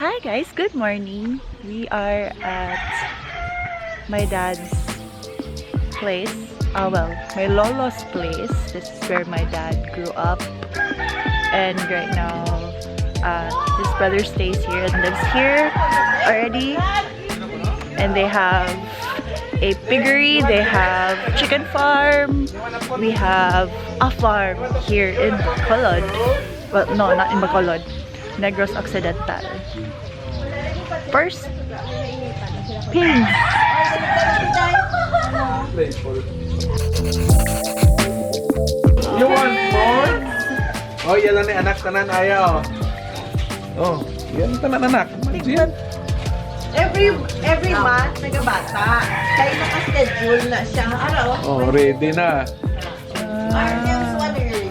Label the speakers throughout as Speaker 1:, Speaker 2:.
Speaker 1: Hi guys, good morning. We are at my dad's place. Well, my lolo's place. This is where my dad grew up. And right now, his brother stays here and lives here already. And they have a piggery, they have chicken farm. We have a farm here in Bacolod. Well, no, not in Bacolod. Negros Occidental. First, pins.
Speaker 2: You want more? Oh, yan lang ni anak tanan ayaw. Oh, yan tanan anak.
Speaker 3: Every month nagabata. Kaya naka-schedule na siya. Ano?
Speaker 2: Oh, ready na.
Speaker 3: Arnels, one year.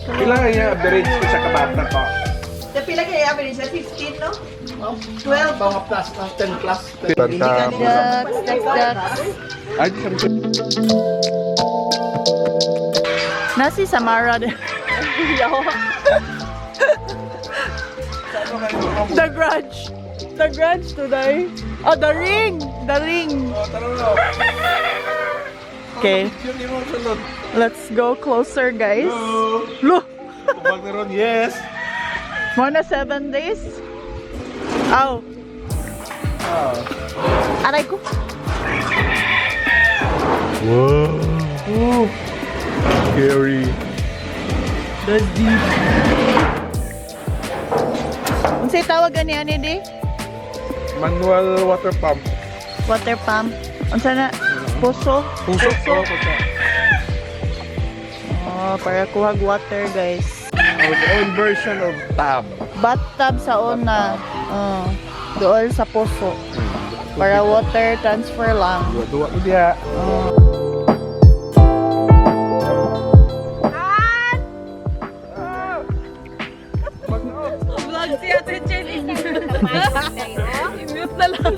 Speaker 2: Pila kaya average ko sa kabata ko?
Speaker 3: Sa pila kaya average na 15, no? 12.
Speaker 4: Mga plus ng 10 plus.
Speaker 2: Ay, di
Speaker 1: Nasi Samara. The Grudge. The Grudge today. Oh, The Ring. The Ring.
Speaker 2: Oh, tara na.
Speaker 1: Okay,
Speaker 2: Yun yung sunod.
Speaker 1: let's go closer, guys.
Speaker 2: Oh,
Speaker 1: Look,
Speaker 2: kubag na ron, yes.
Speaker 1: more na 7 days. Ow.
Speaker 2: Oh.
Speaker 1: Aray ko.
Speaker 2: Wow. Oh. Scary.
Speaker 1: That's deep. Unsay tawag ani di?
Speaker 2: Manual water pump.
Speaker 1: Water pump. Unsa na? Puso.
Speaker 2: Puso.
Speaker 1: Oh, para kuhag water, guys.
Speaker 2: Our own version of tab.
Speaker 1: Bathtub sa una. Dool sa puso. Para water transfer lang.
Speaker 2: Dua ko dia.
Speaker 1: Vlog si Ate Chennie. I-mute na lang.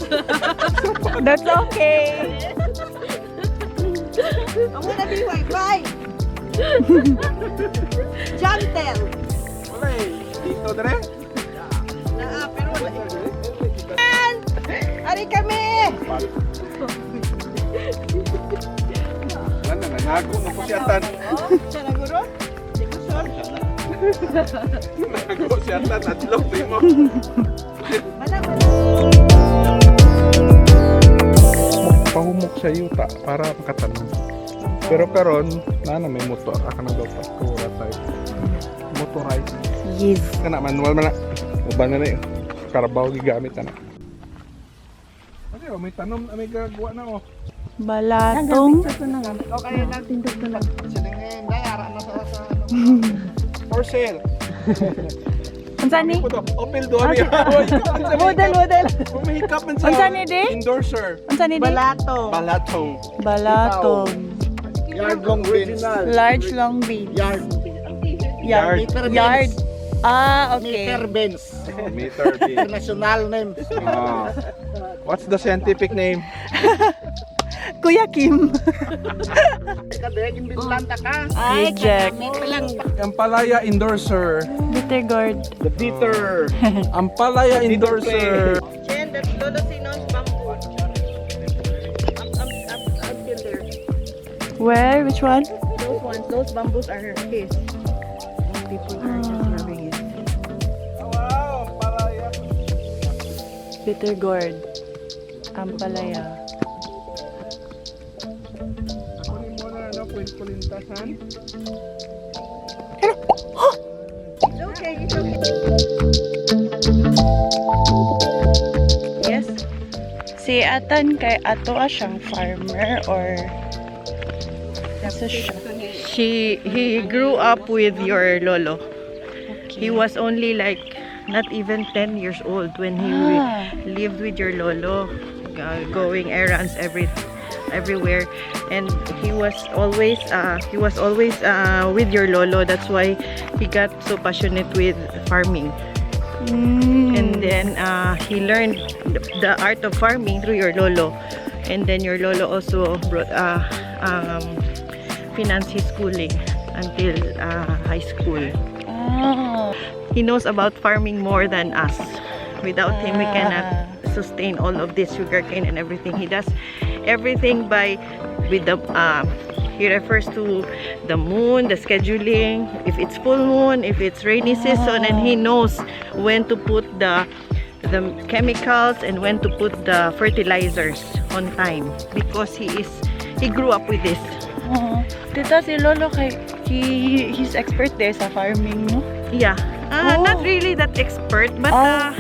Speaker 1: That's okay.
Speaker 3: Ang muna di wifi. Jantel.
Speaker 2: Wala eh. Dito dere.
Speaker 3: Pero wala. Ari kami.
Speaker 2: Wala na, nangago mo ko si Atan.
Speaker 3: Siya na guro? Di ko sure.
Speaker 2: Nangago si Atan at log mo. Pahumok sa yuta para makatanong. Pero karon na may motor aka na daw pastura tayo. Motorized.
Speaker 1: Yes.
Speaker 2: Kana manual man na. Uban na na karabaw gigamit na. Okay, may tanom may gagawa na oh.
Speaker 1: Balatong.
Speaker 3: Okay, nagtindog na lang.
Speaker 4: Siningin, dayara na sa
Speaker 2: For sale.
Speaker 1: Unsa ni?
Speaker 2: Opel Dory.
Speaker 1: Model.
Speaker 2: Mahikap man sa.
Speaker 1: Unsa ni di?
Speaker 2: Endorser.
Speaker 1: Unsa ni di?
Speaker 3: Balato.
Speaker 2: Balatong.
Speaker 1: Balatong.
Speaker 4: yard long beans.
Speaker 1: Large long beans.
Speaker 4: Yard.
Speaker 1: Yard.
Speaker 4: Meter
Speaker 1: Yard.
Speaker 4: beans.
Speaker 1: Ah, okay.
Speaker 4: Meter beans.
Speaker 2: Meter B.
Speaker 4: International name.
Speaker 2: What's the scientific name?
Speaker 1: Kuya Kim.
Speaker 4: Kadegin binlanta ka.
Speaker 1: Reject.
Speaker 2: Ampalaya Endorser.
Speaker 1: Bitter gourd.
Speaker 2: The bitter. Ampalaya Endorser.
Speaker 3: Chen, that's Lolo Sinon's bamboo. Until there.
Speaker 1: Where? Which one?
Speaker 3: Those ones, those bamboos are his. Most people are just grabbing it.
Speaker 2: Wow, Ampalaya.
Speaker 1: Bitter gourd. Ampalaya.
Speaker 2: Ako rin muna ano, kulintasan.
Speaker 3: It's okay, it's okay.
Speaker 1: Yes. Si Atan kay ato siyang farmer or asa siya? He grew up with your lolo. He was only like not even 10 years old when he lived with your lolo, going errands everywhere, and he was always with your lolo. That's why he got so passionate with farming. And then he learned the art of farming through your lolo, and then your lolo also brought financed his schooling until high school. he knows about farming more than us. Without him, we cannot sustain all of this sugarcane and everything. He does everything with the he refers to the moon, the scheduling, if it's full moon, if it's rainy season, and he knows when to put the chemicals and when to put the fertilizers on time because he grew up with this.
Speaker 3: Tita, si Lolo he's expert there sa farming, no?
Speaker 1: Yeah. Not really that expert, but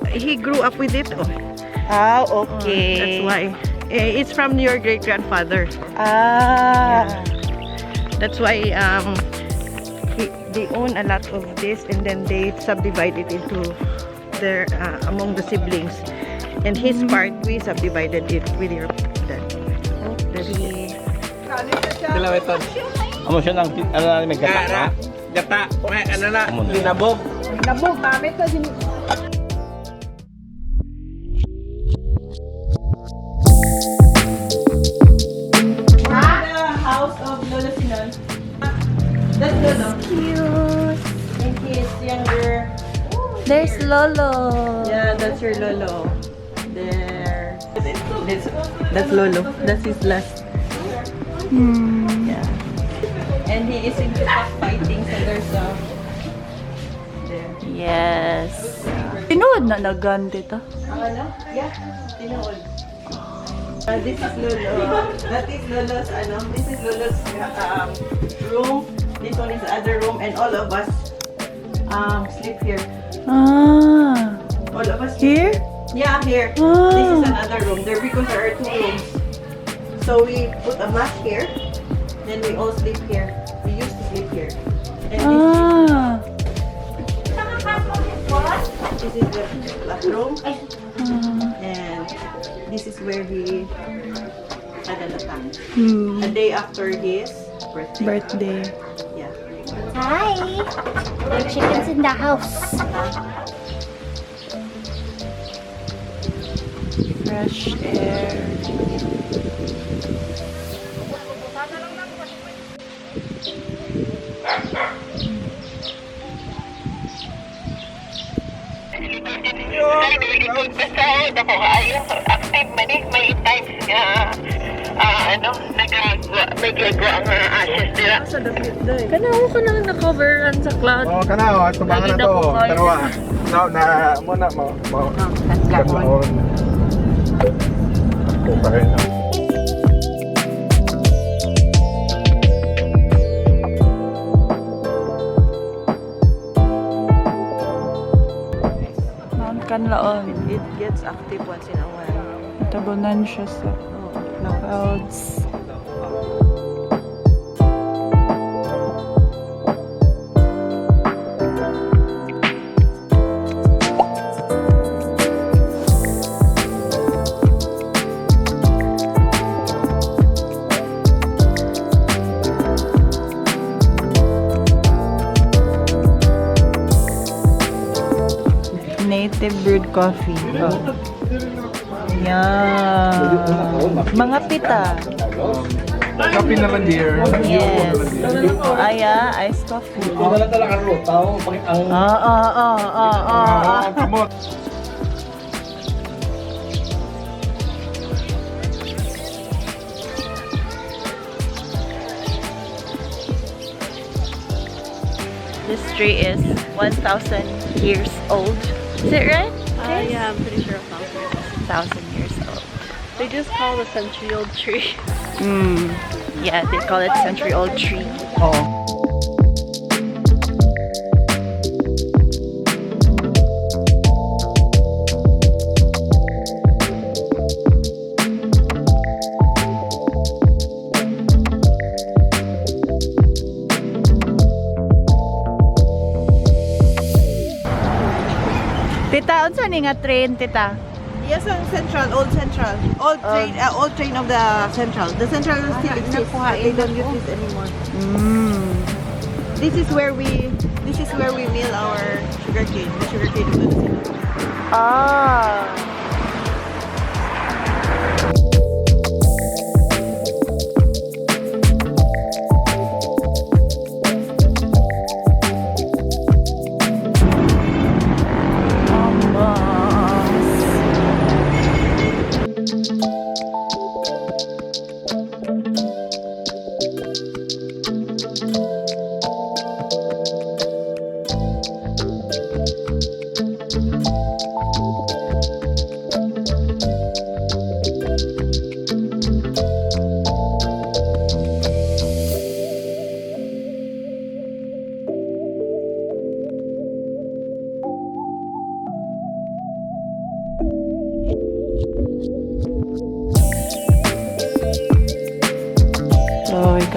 Speaker 1: he grew up with it.
Speaker 3: Okay.
Speaker 1: That's why. It's from your great grandfather. That's why they own a lot of this, and then they subdivide it into their among the siblings. And his part, we subdivided it with your dad.
Speaker 3: Okay.
Speaker 4: Sila ito.
Speaker 5: Amo siya ng ano na may gata na.
Speaker 4: Gata. Okay, ano na? Linabog.
Speaker 3: Nabog, gamit na din.
Speaker 1: The house of Lolo Sinon. That's Lolo.
Speaker 3: Cute.
Speaker 1: And his younger.
Speaker 3: There's Lolo.
Speaker 1: Yeah, that's your Lolo. There. That's Lolo. That's his last. Yeah. And he is into fighting, so there's a... There.
Speaker 3: Yes. Tinood na nagan dito.
Speaker 1: Ano? Yeah. Tinood. This is Lolo. That is Lolo's, this is Lolo's room. This one is the other room, and all of us sleep here. All of us
Speaker 3: Here?
Speaker 1: Yeah, here. This is another room. There because there are two rooms. So we put a mat here. Then we all sleep here. We used to sleep here. And this is the bathroom. And this is where he had an attack. A day after his birthday. Yeah.
Speaker 6: Hi! The chicken's in the house.
Speaker 3: Fresh air.
Speaker 7: Ako kayo, active man eh, may times nga, nagagawa ang ashes nila.
Speaker 3: Kanaw ko na na-coveran sa cloud.
Speaker 2: Kana tubangan na to. Dalawa. Na muna mo. Katlaon. Okay na.
Speaker 3: Mount Canlaon.
Speaker 1: It gets active once in a while.
Speaker 3: Tabunan siya sa clouds. Native brewed coffee. Yan. Mga pita.
Speaker 2: Happy na lang dear.
Speaker 3: Yes. Aya, iced coffee.
Speaker 5: Ito na talaga ro, tao pag ang
Speaker 2: Kamot.
Speaker 3: This tree is 1,000 years old. Is it right?
Speaker 8: Yeah, I'm pretty sure
Speaker 3: 1,000 years old.
Speaker 8: they just call it a century-old tree.
Speaker 3: Yeah, they call it century-old tree.
Speaker 2: Oo.
Speaker 3: Tita, unsa ni nga train, tita?
Speaker 1: Yes, on Central, old train of the Central. The Central still exists, but they don't use this anymore. This is where we mill our sugarcane. The sugarcane is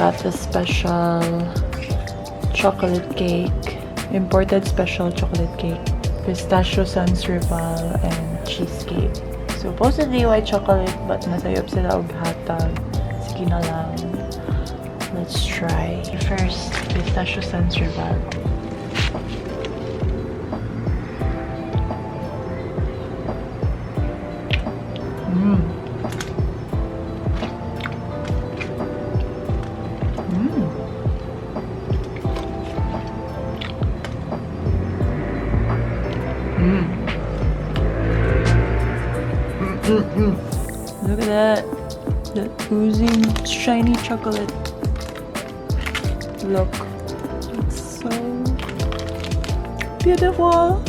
Speaker 1: got the special chocolate cake, imported special chocolate cake, pistachio sans rival, and cheesecake. Supposedly white chocolate, but nasayop sila og hatag. Sige na lang. Let's try. First, pistachio sans rival. Look at that. The oozing shiny chocolate. Look. It's so beautiful.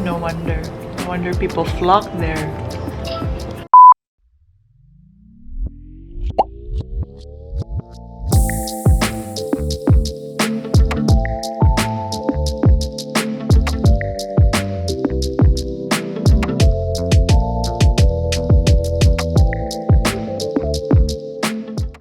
Speaker 1: No wonder people flock there.